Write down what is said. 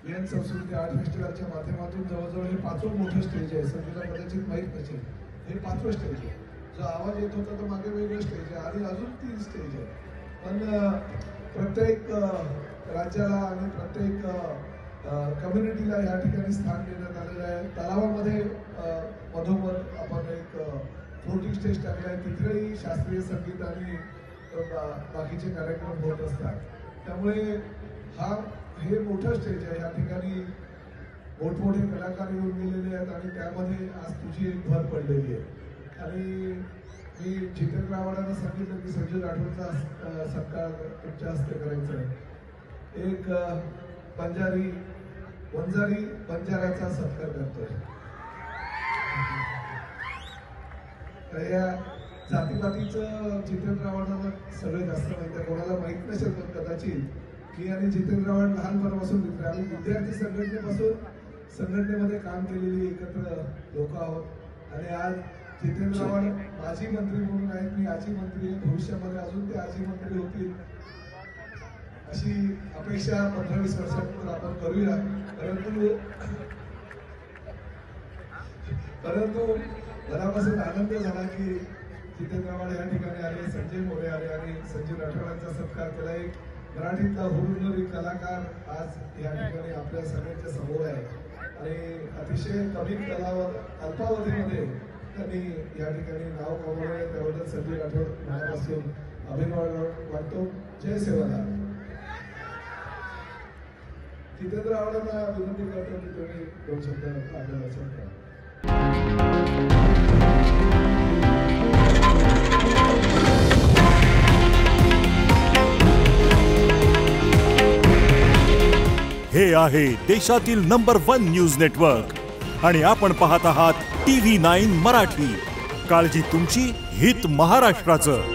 Vein संस्कृती art फेस्टिवलच्या माध्यमातून जवळजवळ हे 5वं मोठं स्टेज आहे. संगीता कदाचित माहीत नसेल, हे 5वं स्टेज आहे. जो आवाज येत होता तो मागे वेगळं स्टेज आहे आणि अजून 3 स्टेज आहे. पण प्रत्येक राज्याला आणि प्रत्येक कम्युनिटीला या ठिकाणी स्थान देण्यात आलेलं आहे. तलावामध्ये मधोमध आपण एक फ्लोटिंग स्टेज टाकलं आहे. तिथेही शास्त्रीय संगीत आणि बाकीचे कार्यक्रम होत असतात. त्यामुळे हे मोठं स्टेज आहे. या ठिकाणी मोठमोठे कलाकार येऊन गेलेले आहेत आणि त्यामध्ये आज तुझी एक भर पडलेली आहे. आणि मी जितेंद्र आव्हाडांना सांगितलं की संजय राठोडचा सत्कार तुमच्या हस्ते करायचा आहे. एक वंजारी बंजाराचा सत्कार करतोय. या जातीपातीचं जितेंद्र आव्हाडांना सगळे जास्त माहिती आहे. कोणाला माहित नसेल पण कदाचित मी आणि जितेंद्र आव्हाड लहानपणापासून मित्र. आम्ही विद्यार्थी संघटनेमध्ये काम केलेली एकत्र लोक आहोत. आणि आज जितेंद्र आव्हाड माजी मंत्री म्हणून आहेत, मी आजी मंत्री आहे. भविष्यामध्ये अजून ते आजी मंत्री होतील अशी अपेक्षा 15-20 वर्षानंतर आपण करूया. परंतु मनापासून आनंद झाला की जितेंद्र आव्हाड या ठिकाणी आले, संजय मोरे आले आणि संजय राठोडांचा सत्कार केला. एक मराठीतला हुरहुरी कलाकार आज या ठिकाणी आपल्या सगळ्यांच्या समोर आहे आणि अतिशय कमी अल्पावधीमध्ये त्यांनी या ठिकाणी नाव कमावले. त्याबद्दल संजय राठोड मनापासून अभिनंदन वाटतो. जय सेवालाल. जितेंद्र आव्हाडांना विनंती करतो की तुम्ही 2 शब्द आपल्याला सांगा. हे आहे देशातील नंबर 1 न्यूज नेटवर्क आणि आपण पाहत आहात TV9 मराठी. काळजी तुमची, हित महाराष्ट्राचं.